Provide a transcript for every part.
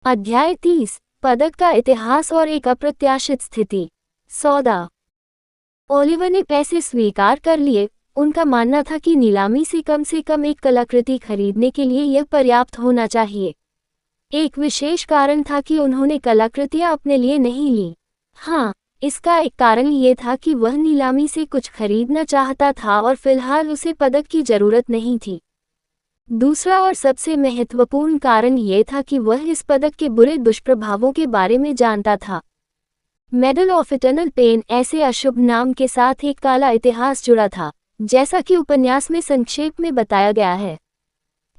अध्याय 30 पदक का इतिहास और एक अप्रत्याशित स्थिति। सौदा। ओलिवर ने पैसे स्वीकार कर लिए। उनका मानना था कि नीलामी से कम एक कलाकृति खरीदने के लिए यह पर्याप्त होना चाहिए। एक विशेष कारण था कि उन्होंने कलाकृतियां अपने लिए नहीं ली। हाँ, इसका एक कारण ये था कि वह नीलामी से कुछ खरीदना चाहता था और फिलहाल उसे पदक की जरूरत नहीं थी। दूसरा और सबसे महत्वपूर्ण कारण ये था कि वह इस पदक के बुरे दुष्प्रभावों के बारे में जानता था। मेडल ऑफ इटर्नल पेन ऐसे अशुभ नाम के साथ एक काला इतिहास जुड़ा था, जैसा कि उपन्यास में संक्षेप में बताया गया है।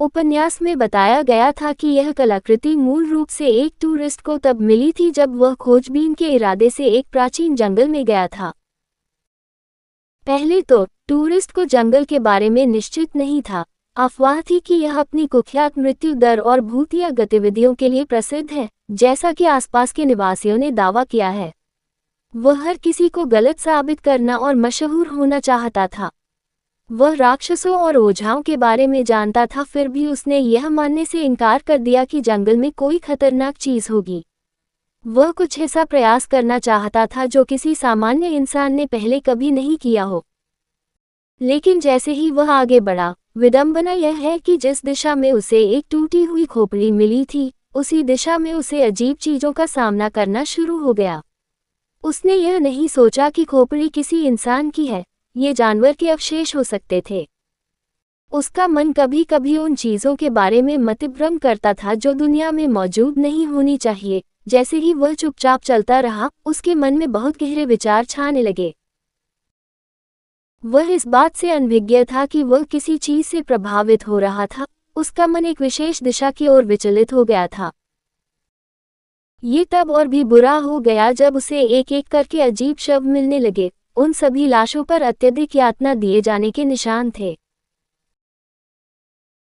उपन्यास में बताया गया था कि यह कलाकृति मूल रूप से एक टूरिस्ट को तब मिली थी जब वह खोजबीन के इरादे से एक प्राचीन जंगल में गया था। पहले तो टूरिस्ट को जंगल के बारे में निश्चित नहीं था। अफवाह थी कि यह अपनी कुख्यात मृत्यु दर और भूतिया गतिविधियों के लिए प्रसिद्ध है, जैसा कि आसपास के निवासियों ने दावा किया है। वह हर किसी को गलत साबित करना और मशहूर होना चाहता था। वह राक्षसों और ओझाओं के बारे में जानता था, फिर भी उसने यह मानने से इनकार कर दिया कि जंगल में कोई खतरनाक चीज होगी। वह कुछ ऐसा प्रयास करना चाहता था जो किसी सामान्य इंसान ने पहले कभी नहीं किया हो। लेकिन जैसे ही वह आगे बढ़ा, विडंबना यह है कि जिस दिशा में उसे एक टूटी हुई खोपड़ी मिली थी, उसी दिशा में उसे अजीब चीजों का सामना करना शुरू हो गया। उसने यह नहीं सोचा कि खोपड़ी किसी इंसान की है, ये जानवर के अवशेष हो सकते थे। उसका मन कभी कभी उन चीजों के बारे में मतिभ्रम करता था जो दुनिया में मौजूद नहीं होनी चाहिए। जैसे ही वह चुपचाप चलता रहा, उसके मन में बहुत गहरे विचार छाने लगे। वह इस बात से अनभिज्ञ था कि वह किसी चीज से प्रभावित हो रहा था। उसका मन एक विशेष दिशा की ओर विचलित हो गया था। ये तब और भी बुरा हो गया जब उसे एक एक करके अजीब शव मिलने लगे। उन सभी लाशों पर अत्यधिक यातना दिए जाने के निशान थे।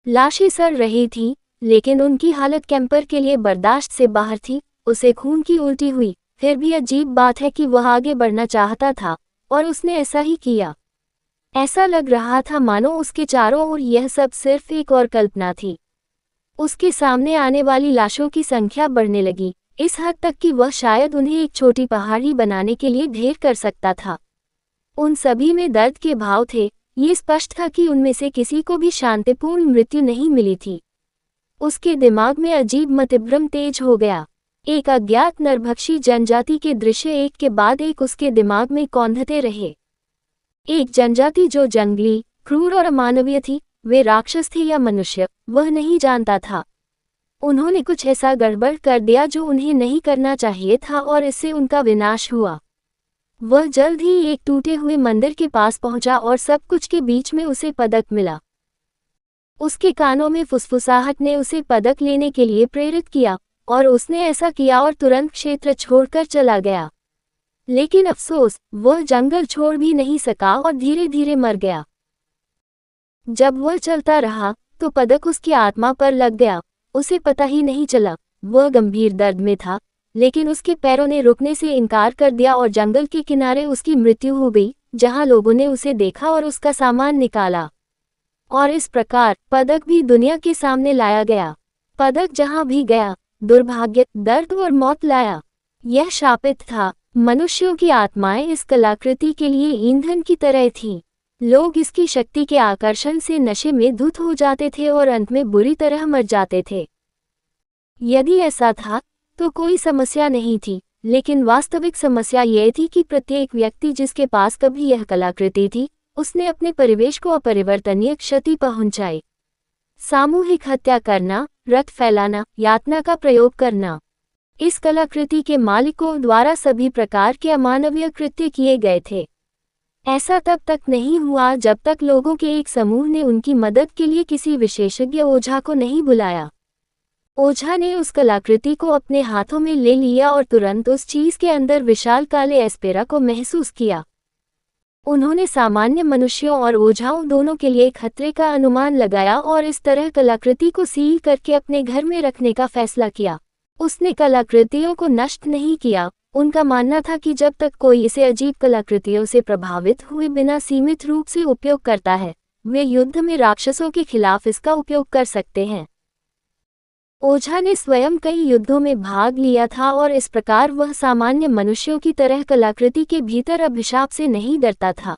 लाशें सड़ रही थीं, लेकिन उनकी हालत कैंपर के लिए बर्दाश्त से बाहर थी। उसे खून की उल्टी हुई। फिर भी अजीब बात है कि वह आगे बढ़ना चाहता था, और उसने ऐसा ही किया। ऐसा लग रहा था मानो उसके चारों ओर यह सब सिर्फ एक और कल्पना थी। उसके सामने आने वाली लाशों की संख्या बढ़ने लगी, इस हद तक कि वह शायद उन्हें एक छोटी पहाड़ी बनाने के लिए ढेर कर सकता था। उन सभी में दर्द के भाव थे। ये स्पष्ट था कि उनमें से किसी को भी शांतिपूर्ण मृत्यु नहीं मिली थी। उसके दिमाग में अजीब मतिभ्रम तेज हो गया। एक अज्ञात नरभक्षी जनजाति के दृश्य एक के बाद एक उसके दिमाग में कौंधते रहे। एक जनजाति जो जंगली, क्रूर और अमानवीय थी। वे राक्षस थे या मनुष्य, वह नहीं जानता था। उन्होंने कुछ ऐसा गड़बड़ कर दिया जो उन्हें नहीं करना चाहिए था, और इससे उनका विनाश हुआ। वह जल्द ही एक टूटे हुए मंदिर के पास पहुंचा और सब कुछ के बीच में उसे पदक मिला। उसके कानों में फुसफुसाहट ने उसे पदक लेने के लिए प्रेरित किया, और उसने ऐसा किया और तुरंत क्षेत्र छोड़कर चला गया। लेकिन अफसोस, वह जंगल छोड़ भी नहीं सका और धीरे धीरे मर गया। जब वह चलता रहा, तो पदक उसकी आत्मा पर लग गया। उसे पता ही नहीं चला। वह गंभीर दर्द में था, लेकिन उसके पैरों ने रुकने से इनकार कर दिया और जंगल के किनारे उसकी मृत्यु हो गई, जहां लोगों ने उसे देखा और उसका सामान निकाला। और इस प्रकार पदक भी दुनिया के सामने लाया गया। पदक जहां भी गया, दुर्भाग्य, दर्द और मौत लाया। यह शापित था। मनुष्यों की आत्माएं इस कलाकृति के लिए ईंधन की तरह थीं। लोग इसकी शक्ति के आकर्षण से नशे में धुत हो जाते थे और अंत में बुरी तरह मर जाते थे। यदि ऐसा था तो कोई समस्या नहीं थी, लेकिन वास्तविक समस्या यह थी कि प्रत्येक व्यक्ति जिसके पास कभी यह कलाकृति थी, उसने अपने परिवेश को अपरिवर्तनीय क्षति पहुंचाई। सामूहिक हत्या करना, रक्त फैलाना, यातना का प्रयोग करना। इस कलाकृति के मालिकों द्वारा सभी प्रकार के अमानवीय कृत्य किए गए थे। ऐसा तब तक नहीं हुआ जब तक लोगों के एक समूह ने उनकी मदद के लिए किसी विशेषज्ञ ओझा को नहीं बुलाया। ओझा ने उस कलाकृति को अपने हाथों में ले लिया और तुरंत उस चीज के अंदर विशाल काले एस्पेरा को महसूस किया। उन्होंने सामान्य मनुष्यों और ओझाओं दोनों के लिए खतरे का अनुमान लगाया और इस तरह कलाकृति को सील करके अपने घर में रखने का फैसला किया। उसने कलाकृतियों को नष्ट नहीं किया। उनका मानना था कि जब तक कोई इसे अजीब कलाकृतियों से प्रभावित हुए बिना सीमित रूप से उपयोग करता है, वे युद्ध में राक्षसों के खिलाफ इसका उपयोग कर सकते हैं। ओझा ने स्वयं कई युद्धों में भाग लिया था और इस प्रकार वह सामान्य मनुष्यों की तरह कलाकृति के भीतर अभिशाप से नहीं डरता था।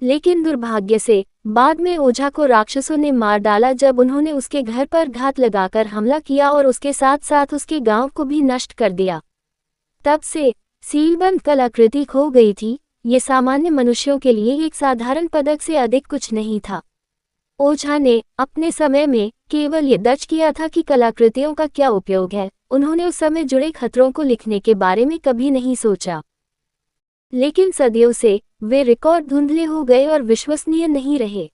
लेकिन दुर्भाग्य से बाद में ओझा को राक्षसों ने मार डाला जब उन्होंने उसके घर पर घात लगाकर हमला किया और उसके साथ साथ उसके गांव को भी नष्ट कर दिया। तब से सीलबंद कलाकृति खो गई थी। ये सामान्य मनुष्यों के लिए एक साधारण पदक से अधिक कुछ नहीं था। ओझा ने अपने समय में केवल ये दर्ज किया था कि कलाकृतियों का क्या उपयोग है। उन्होंने उस समय जुड़े खतरों को लिखने के बारे में कभी नहीं सोचा। लेकिन सदियों से वे रिकॉर्ड धुंधले हो गए और विश्वसनीय नहीं रहे।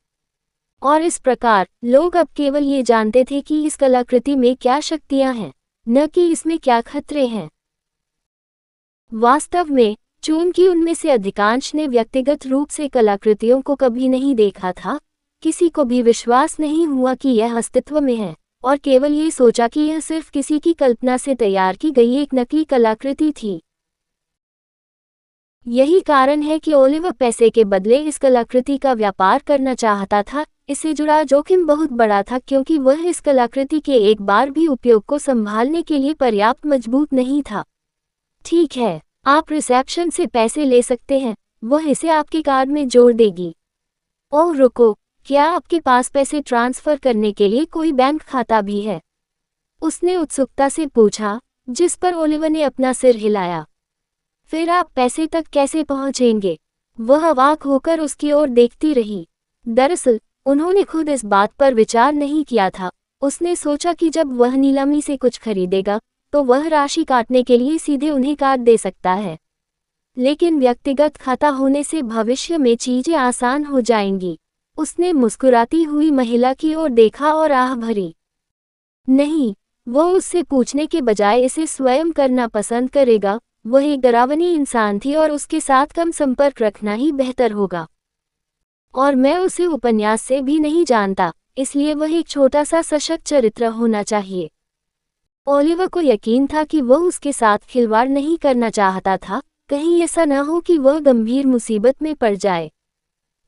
और इस प्रकार लोग अब केवल ये जानते थे कि इस कलाकृति में क्या शक्तियां हैं, न कि इसमें क्या खतरे हैं। वास्तव में चूंकि उनमें से अधिकांश ने व्यक्तिगत रूप से कलाकृतियों को कभी नहीं देखा था, किसी को भी विश्वास नहीं हुआ कि यह अस्तित्व में है और केवल ये सोचा कि यह सिर्फ किसी की कल्पना से तैयार की गई एक नकली कलाकृति थी। यही कारण है कि ओलिवर पैसे के बदले इस कलाकृति का व्यापार करना चाहता था। इससे जुड़ा जोखिम बहुत बड़ा था क्योंकि वह इस कलाकृति के एक बार भी उपयोग को संभालने के लिए पर्याप्त मजबूत नहीं था। ठीक है, आप रिसेप्शन से पैसे ले सकते हैं, वह इसे आपके कार्ड में जोड़ देगी। ओह रुको, क्या आपके पास पैसे ट्रांसफर करने के लिए कोई बैंक खाता भी है? उसने उत्सुकता से पूछा, जिस पर ओलिवर ने अपना सिर हिलाया। फिर आप पैसे तक कैसे पहुंचेंगे? वह अवाक होकर उसकी ओर देखती रही। दरअसल उन्होंने खुद इस बात पर विचार नहीं किया था। उसने सोचा कि जब वह नीलामी से कुछ खरीदेगा तो वह राशि काटने के लिए सीधे उन्हें काट दे सकता है। लेकिन व्यक्तिगत खाता होने से भविष्य में चीजें आसान हो जाएंगी। उसने मुस्कुराती हुई महिला की ओर देखा और आह भरी। नहीं, वो उससे पूछने के बजाय इसे स्वयं करना पसंद करेगा। वह एक डरावनी इंसान थी और उसके साथ कम संपर्क रखना ही बेहतर होगा। और मैं उसे उपन्यास से भी नहीं जानता, इसलिए वह एक छोटा सा सशक्त चरित्र होना चाहिए। ओलिवर को यकीन था कि वह उसके साथ खिलवाड़ नहीं करना चाहता था, कहीं ऐसा न हो कि वह गंभीर मुसीबत में पड़ जाए।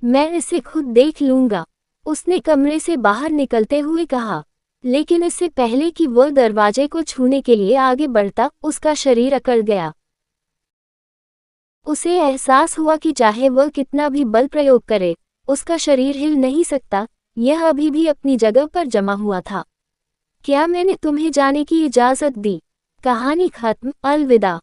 मैं इसे खुद देख लूंगा, उसने कमरे से बाहर निकलते हुए कहा। लेकिन इससे पहले कि वह दरवाजे को छूने के लिए आगे बढ़ता, उसका शरीर अकड़ गया। उसे एहसास हुआ कि चाहे वह कितना भी बल प्रयोग करे, उसका शरीर हिल नहीं सकता। यह अभी भी अपनी जगह पर जमा हुआ था। क्या मैंने तुम्हें जाने की इजाजत दी? कहानी खत्म। अलविदा।